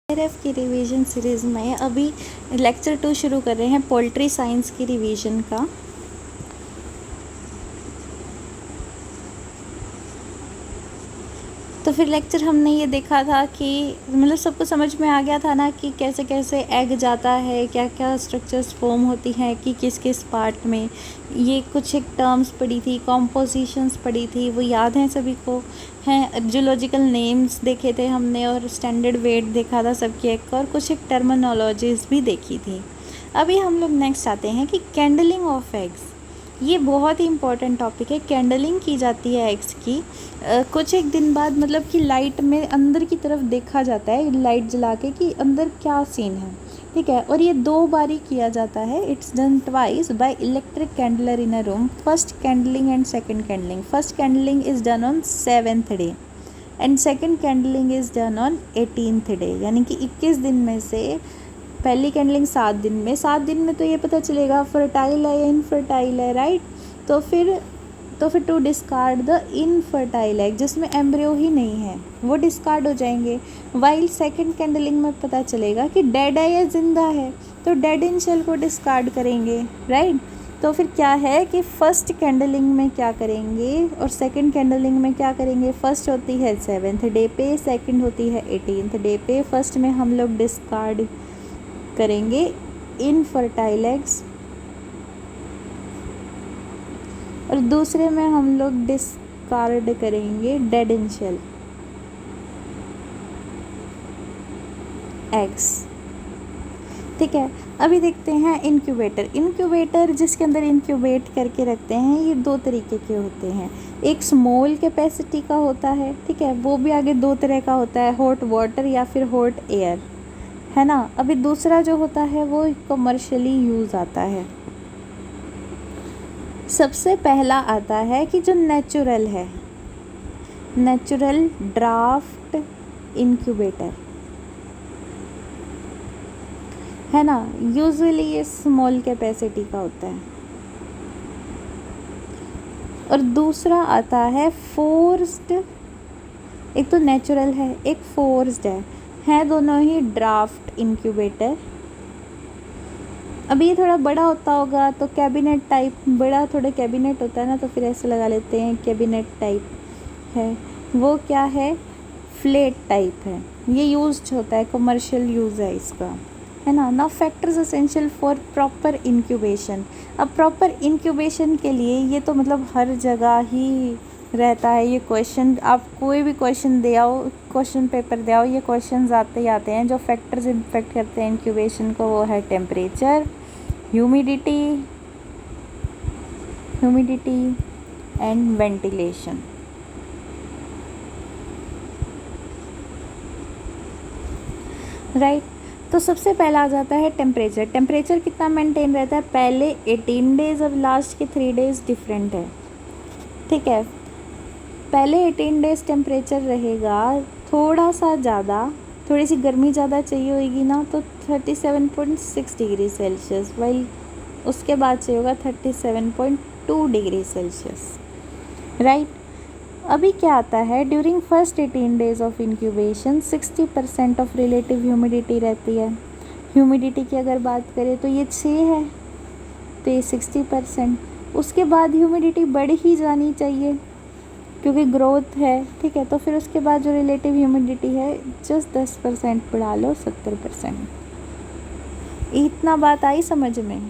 F की revision series में अभी लेक्चर 2 शुरू कर रहे हैं पोल्ट्री साइंस की रिवीजन का। तो फिर लेक्चर हमने ये देखा था कि मतलब सबको समझ में आ गया था ना कि कैसे कैसे एग जाता है, क्या क्या स्ट्रक्चर्स फॉर्म होती हैं कि किस किस पार्ट में। ये कुछ एक टर्म्स पढ़ी थी, कॉम्पोजिशंस पढ़ी थी, वो याद हैं सभी को हैं। जूलॉजिकल नेम्स देखे थे हमने और स्टैंडर्ड वेट देखा था सबकी एग का, और कुछ एक टर्मिनोलॉजीज भी देखी थी। अभी हम लोग नेक्स्ट आते हैं कि कैंडलिंग ऑफ एग्स। ये बहुत ही इम्पॉर्टेंट टॉपिक है। कैंडलिंग की जाती है एग्स की कुछ एक दिन बाद, मतलब कि लाइट में अंदर की तरफ देखा जाता है, लाइट जला के कि अंदर क्या सीन है, ठीक है। और ये 2 बारी किया जाता है। It's done twice by electric candler in a room. First candling and second candling. First candling is done on 7th day and second candling is done on 18th day. यानी कि 21 दिन में से पहली कैंडलिंग 7 दिन में। 7 दिन में तो ये पता चलेगा फर्टाइल है या इनफर्टाइल है, राइट। तो फिर to discard the infertile egg, जिसमें एम्ब्रियो ही नहीं है, वो डिस्कार्ड हो जाएंगे। वाइल सेकंड कैंडलिंग में पता चलेगा कि डेड है या जिंदा है, तो डेड इन शेल को डिस्कार्ड करेंगे, राइट। तो फिर क्या है कि फर्स्ट कैंडलिंग में क्या करेंगे और सेकंड कैंडलिंग में क्या करेंगे। फर्स्ट होती है 7th डे पे, सेकंड होती है 18th डे पे। फर्स्ट में हम लोग डिस्कार्ड करेंगे इनफर्टाइल एग्स और दूसरे में हम लोग डिस्कार्ड करेंगे डेड इन शेल एग्स, ठीक है। अभी देखते हैं इनक्यूबेटर। इनक्यूबेटर जिसके अंदर इनक्यूबेट करके रखते हैं, ये 2 तरीके के होते हैं। एक स्मॉल कैपेसिटी का होता है, ठीक है, वो भी आगे 2 तरह का होता है, हॉट वाटर या फिर हॉट एयर, है ना। अभी दूसरा जो होता है वो कमर्शियली यूज़ आता है। सबसे पहला आता है कि जो नेचुरल है, नेचुरल ड्राफ्ट इनक्यूबेटर, है ना। यूजुअली ये स्मॉल कैपेसिटी का होता है। और दूसरा आता है फोर्स्ड। एक तो नेचुरल है, एक फोर्स्ड है दोनों ही ड्राफ्ट इनक्यूबेटर। अभी ये थोड़ा बड़ा होता होगा तो कैबिनेट टाइप, बड़ा थोड़ा कैबिनेट होता है ना, तो फिर ऐसे लगा लेते हैं कैबिनेट टाइप है। वो क्या है, फ्लेट टाइप है। ये यूज्ड होता है, कमर्शियल यूज़ है इसका, है ना। Now factors essential for proper incubation. अब प्रॉपर इंक्यूबेशन के लिए ये तो मतलब हर जगह ही रहता है ये क्वेश्चन। आप कोई भी क्वेश्चन दे आओ, क्वेश्चन पेपर दे आओ, ये क्वेश्चन आते ही आते हैं। जो फैक्टर्स इफेक्ट करते हैं इंक्यूबेशन को, वो है temperature, humidity and ventilation, right. तो सबसे पहला आ जाता है टेम्परेचर। टेम्परेचर कितना मेंटेन रहता है, पहले 18 डेज और लास्ट के 3 डेज डिफरेंट है, ठीक है। पहले 18 डेज टेम्परेचर रहेगा थोड़ा सा ज़्यादा, थोड़ी सी गर्मी ज़्यादा चाहिए होगी ना, तो 37.6 डिग्री सेल्सियस, वाइल उसके बाद चाहिए होगा 37.2 डिग्री सेल्सियस, राइट। अभी क्या आता है, during first 18 days of incubation 60% of relative humidity रहती है। ह्यूमिडिटी की अगर बात करें तो ये 6 है, तो ये 60%। उसके बाद ह्यूमिडिटी बढ़ ही जानी चाहिए क्योंकि ग्रोथ है, ठीक है। तो फिर उसके बाद जो रिलेटिव ह्यूमिडिटी है जस्ट 10% बढ़ा लो, 70%। इतना बात आई समझ में।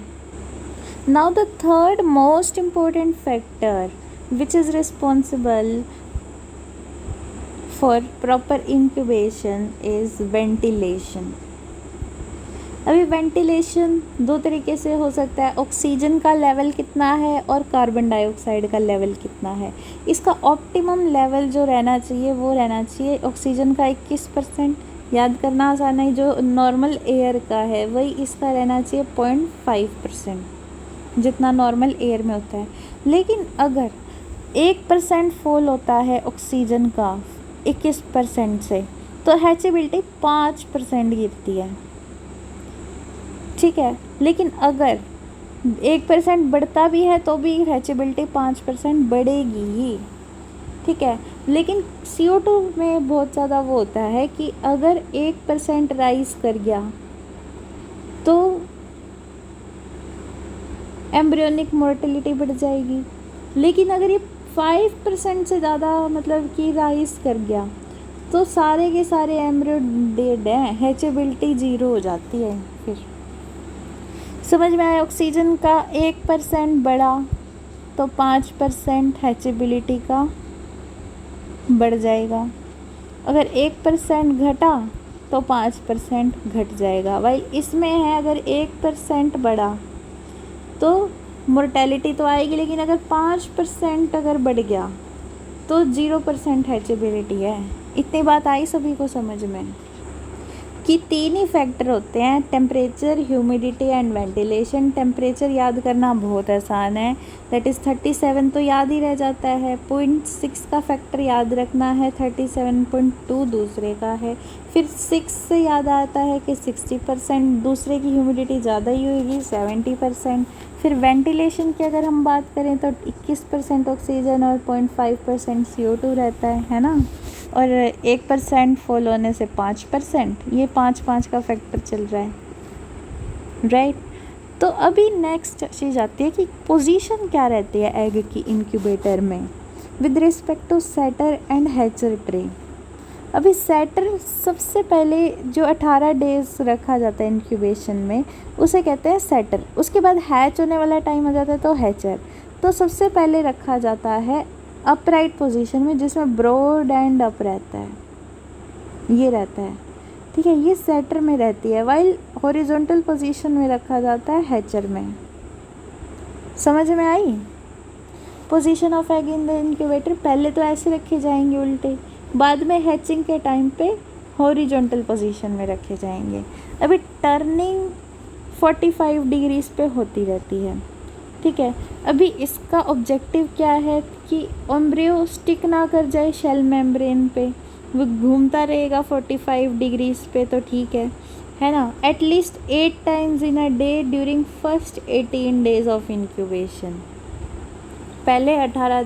Now the third most important factor which is responsible for proper incubation is ventilation। अभी वेंटिलेशन 2 तरीके से हो सकता है, ऑक्सीजन का लेवल कितना है और कार्बन डाइऑक्साइड का लेवल कितना है। इसका ऑप्टिमम लेवल जो रहना चाहिए वो रहना चाहिए ऑक्सीजन का 21%। याद करना आसान है, जो नॉर्मल एयर का है वही इसका रहना चाहिए 0.5%, जितना नॉर्मल एयर में होता है। लेकिन अगर 1% फॉल होता है ऑक्सीजन का 21% से, तो हैचेबिलिटी 5% गिरती है, ठीक है। लेकिन अगर 1% बढ़ता भी है तो भी हैचेबिलिटी 5% बढ़ेगी ही, ठीक है। लेकिन CO2 में बहुत ज़्यादा वो होता है कि अगर 1% राइज कर गया तो एम्ब्रियोनिक मोर्टेलिटी बढ़ जाएगी। लेकिन अगर ये 5% से ज़्यादा मतलब कि राइज कर गया तो सारे के सारे एम्ब्रियो डेड हैं, हैचेबिलिटी 0 हो जाती है। फिर समझ में आया? ऑक्सीजन का 1% बढ़ा तो 5% हैचेबिलिटी का बढ़ जाएगा। अगर 1% घटा तो 5% घट जाएगा। भाई इसमें है अगर 1% बढ़ा तो मोर्टेलिटी तो आएगी, लेकिन अगर 5% अगर बढ़ गया तो 0% हैचेबिलिटी है। इतनी बात आई सभी को समझ में कि 3 ही फैक्टर होते हैं, temperature, humidity and ventilation. Temperature याद करना बहुत आसान है, दैट इज़ 37 तो याद ही रह जाता है। 0.6 का फैक्टर याद रखना है, 37.2 दूसरे का है। फिर 6 से याद आता है कि 60%, दूसरे की ह्यूमिडिटी ज़्यादा ही होगी 70%। फिर वेंटिलेशन की अगर हम बात करें तो 21% ऑक्सीजन और 0.5% CO2 रहता है ना। और 1% फॉल होने से 5%, ये 5-5 का फैक्टर चल रहा है, राइट। तो अभी नेक्स्ट चीज़ आती है कि पोजीशन क्या रहती है एग की इंक्यूबेटर में with respect to setter and hatcher tray. अभी सेटर सबसे पहले जो 18 डेज रखा जाता है इंक्यूबेशन में उसे कहते हैं सेटर। उसके बाद हैच होने वाला टाइम आ जाता है तो हैचर। तो सबसे पहले रखा जाता है अपराइट पोजीशन में, जिसमें ब्रॉड एंड अप रहता है, ये रहता है, ठीक है, ये सेटर में रहती है। वाइल हॉरिजॉन्टल पोजीशन में रखा जाता है हैचर में। समझ में आई? Position of egg in the incubator, पहले तो ऐसे रखे जाएंगे उल्टे, बाद में हैचिंग के टाइम पे हॉरिजॉन्टल पोजीशन में रखे जाएंगे। अभी टर्निंग 45 डिग्रीज पे होती रहती है, ठीक है। अभी इसका ऑब्जेक्टिव क्या है कि एम्ब्रियो स्टिक ना कर जाए शेल मेम्ब्रेन पे, वो घूमता रहेगा 45 डिग्रीज पे, तो ठीक है ना। At least 8 times in a day during first 18 days of incubation. पहले 18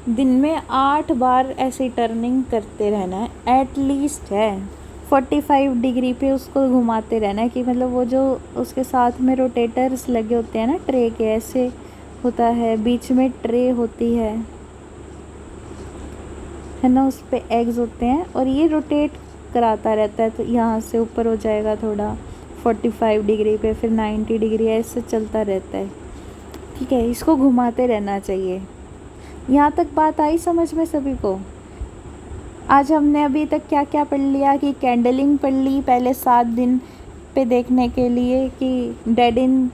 दिन में 8 बार ऐसी टर्निंग करते रहना है, एटलीस्ट है 45 डिग्री पे उसको घुमाते रहना है कि मतलब वो जो उसके साथ में रोटेटर्स लगे होते हैं ना ट्रे के, ऐसे होता है, बीच में ट्रे होती है ना, उस पे एग्स होते हैं और ये रोटेट कराता रहता है। तो यहाँ से ऊपर हो जाएगा थोड़ा 45 डिग्री पे, फिर 90 डिग्री, ऐसे चलता रहता है, ठीक है। इसको घुमाते रहना चाहिए। यहाँ तक बात आई समझ में सभी को? आज हमने अभी तक क्या क्या पढ़ लिया कि कैंडलिंग पढ़ ली पहले 7 दिन पे देखने के लिए कि डेड इन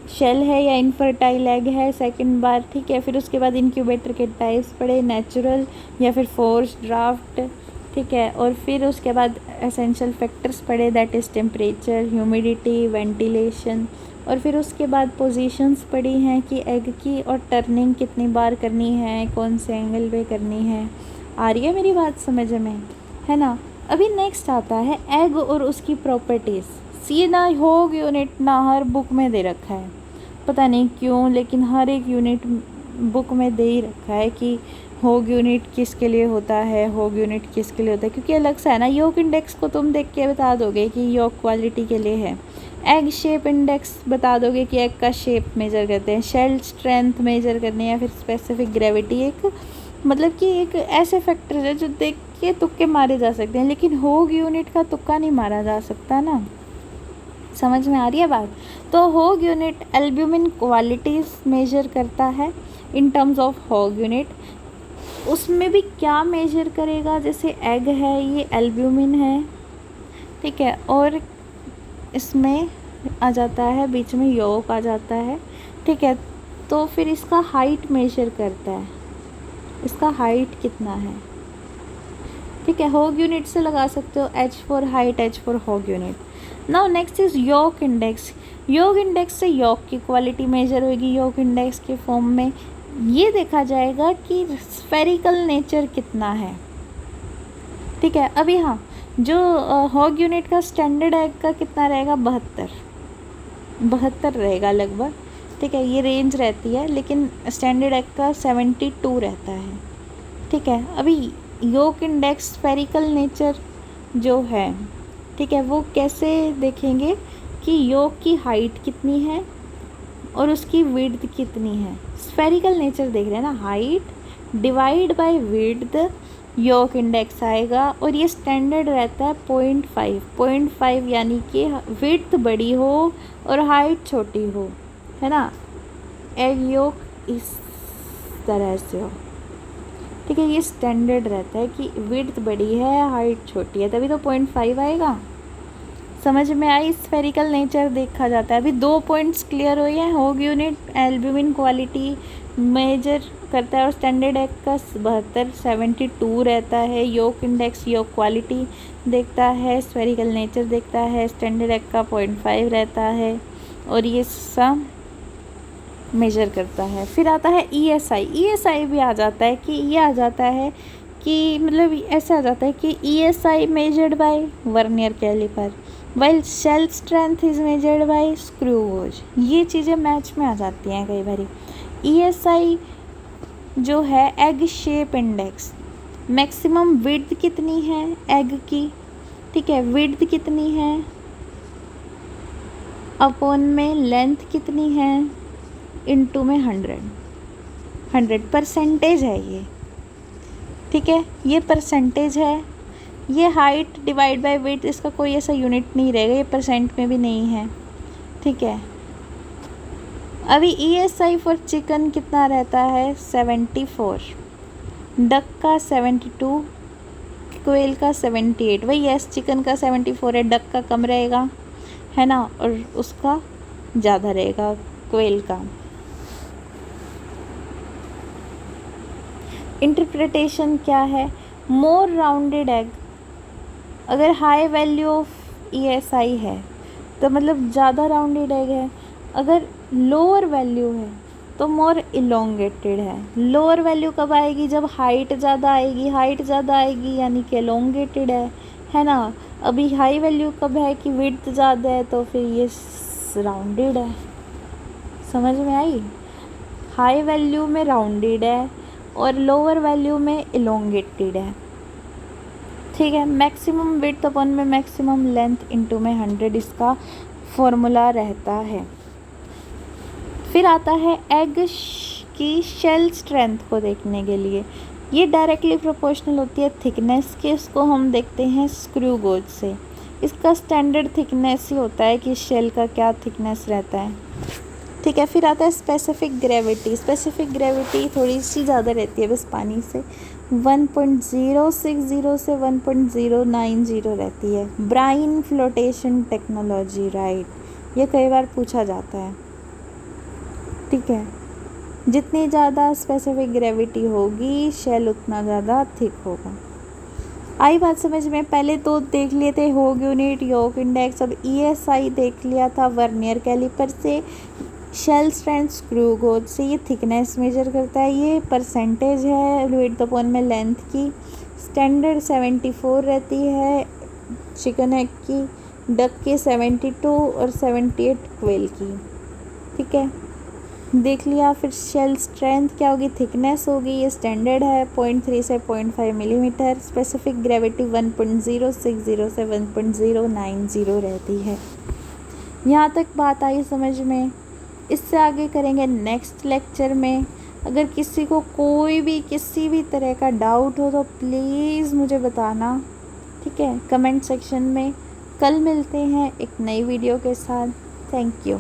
शेल है या इनफर्टाइल एग है, सेकंड बार, ठीक है। फिर उसके बाद इंक्यूबेटर के टाइप्स पढ़े, नेचुरल या फिर फोर्स ड्राफ्ट, ठीक है। और फिर उसके बाद एसेंशियल फैक्टर्स पढ़े, that is temperature, humidity, ventilation. और फिर उसके बाद पोजीशंस पढ़ी हैं कि एग की, और टर्निंग कितनी बार करनी है, कौन से एंगल पे करनी है। आ रही है मेरी बात समझ में, है ना। अभी नेक्स्ट आता है एग और उसकी प्रॉपर्टीज़। सीधा होग यूनिट ना हर बुक में दे रखा है, पता नहीं क्यों, लेकिन हर एक यूनिट बुक में दे ही रखा है कि होग यूनिट किसके लिए होता है, होग यूनिट किसके लिए होता है, क्योंकि अलग सा है ना। योग इंडेक्स को तुम देख के बता दोगे कि योग क्वालिटी के लिए है। एग शेप इंडेक्स बता दोगे कि एग का शेप मेजर करते हैं, शेल स्ट्रेंथ मेजर करने, या फिर स्पेसिफिक ग्रेविटी, एक मतलब कि एक ऐसे फैक्टर है जो देख के तुक्के मारे जा सकते हैं, लेकिन होग यूनिट का तुक्का नहीं मारा जा सकता ना। समझ में आ रही है बात? तो होग यूनिट एल्ब्यूमिन क्वालिटीज़ मेजर करता है इन टर्म्स ऑफ होग यूनिट। उसमें भी क्या मेजर करेगा, जैसे एग है ये एल्ब्यूमिन है, ठीक है, और इसमें आ जाता है बीच में योक आ जाता है, ठीक है। तो फिर इसका हाइट मेजर करता है, इसका हाइट कितना है, ठीक है। होग यूनिट से लगा सकते हो, H for height, H for hog unit. Now next is yolk index. Yolk index से योक की क्वालिटी मेजर होगी योक इंडेक्स के फॉर्म में। ये देखा जाएगा कि स्फेरिकल नेचर कितना है, ठीक है। अभी हाँ, जो होग यूनिट का स्टैंडर्ड एग का कितना रहेगा, 72 रहेगा लगभग, ठीक है। ये रेंज रहती है, लेकिन स्टैंडर्ड एग का 72 रहता है, ठीक है। अभी योक इंडेक्स स्फेरिकल नेचर जो है, ठीक है, वो कैसे देखेंगे कि योक की हाइट कितनी है और उसकी विड्थ कितनी है। स्फेरिकल नेचर देख रहे हैं ना, height divide by width yolk index आएगा, और ये स्टैंडर्ड रहता है 0.5 यानी कि विड्थ बड़ी हो और हाइट छोटी हो, है ना। एग योक इस तरह से हो, ठीक है, ये स्टैंडर्ड रहता है कि विड्थ बड़ी है हाइट छोटी है, तभी तो 0.5 आएगा। समझ में आई। स्फेरिकल नेचर देखा जाता है। अभी 2 पॉइंट्स क्लियर हुए हैं। होग यूनिट एल्ब्यूमिन क्वालिटी मेजर करता है और स्टैंडर्ड एग का 72 रहता है। योक इंडेक्स योक क्वालिटी देखता है, स्फेरिकल नेचर देखता है, स्टैंडर्ड एग का 0.5 रहता है और ये सब मेजर करता है। फिर आता है ESI। ESI भी आ जाता है कि ये आ जाता है कि मतलब ऐसे आ जाता है कि ESI measured by vernier caliper, while shell strength is measured by screw gauge. ये चीज़ें मैच में आ जाती हैं कई बारी। ESI जो है egg shape index, maximum width कितनी है एग की, ठीक है, विड्थ कितनी है अपॉन में लेंथ कितनी है इनटू में 100 परसेंटेज है ये, ठीक है, ये परसेंटेज है। ये हाइट डिवाइड बाय वेट, इसका कोई ऐसा यूनिट नहीं रहेगा, ये परसेंट में भी नहीं है, ठीक है। अभी ESI फॉर चिकन कितना रहता है 74, डक का 72, क्वेल का 78। वही यस, चिकन का 74 है, डक का कम रहेगा, है ना, और उसका ज़्यादा रहेगा क्वेल का। इंटरप्रिटेशन क्या है, मोर राउंडेड एग, अगर हाई वैल्यू ऑफ ESI है तो मतलब ज़्यादा राउंडेड एग है। अगर लोअर वैल्यू है तो मोर इलोंगेटेड है। लोअर वैल्यू कब आएगी, जब हाइट ज़्यादा आएगी, हाइट ज़्यादा आएगी यानी कि इलोंगेटेड है ना। अभी हाई वैल्यू कब है कि विड्थ ज़्यादा है, तो फिर ये राउंडेड है। समझ में आई। हाई वैल्यू में राउंडेड है और लोअर वैल्यू में इलोंगेटेड है, ठीक है। मैक्सिमम विड्थ अपॉन में मैक्सिमम लेंथ इनटू में 100 इसका फॉर्मूला रहता है। फिर आता है एग की शेल स्ट्रेंथ को देखने के लिए, ये डायरेक्टली प्रोपोर्शनल होती है थिकनेस के, इसको हम देखते हैं स्क्रू गेज से। इसका स्टैंडर्ड थिकनेस ही होता है कि शेल का क्या थिकनेस रहता है, ठीक है। फिर आता है स्पेसिफिक ग्रेविटी। स्पेसिफिक ग्रेविटी थोड़ी सी ज़्यादा रहती है बस पानी से, 1.060 से 1.090 रहती है। ब्राइन फ्लोटेशन टेक्नोलॉजी, राइट, ये कई बार पूछा जाता है, ठीक है। जितनी ज़्यादा स्पेसिफिक ग्रेविटी होगी शेल उतना ज़्यादा थिक होगा। आई बात समझ में। पहले तो देख लिए थे होग यूनिट, योक इंडेक्स, अब ESI देख लिया था वर्नियर कैलिपर से, शेल स्ट्रेंथ स्क्रू गेज से ये थिकनेस मेजर करता है, ये परसेंटेज है विड्थ अपॉन में लेंथ की। स्टैंडर्ड 74 रहती है चिकन एग की, डक की 72 और 78 क्वेल की, ठीक है, देख लिया। फिर शेल स्ट्रेंथ क्या होगी, थिकनेस होगी, ये स्टैंडर्ड है 0.3 से 0.5 मिलीमीटर। स्पेसिफिक ग्रेविटी 1.060 से 1.090 रहती है। यहाँ तक बात आई समझ में। इससे आगे करेंगे नेक्स्ट लेक्चर में। अगर किसी को कोई भी किसी भी तरह का डाउट हो तो प्लीज़ मुझे बताना, ठीक है, कमेंट सेक्शन में। कल मिलते हैं एक नई वीडियो के साथ। Thank you.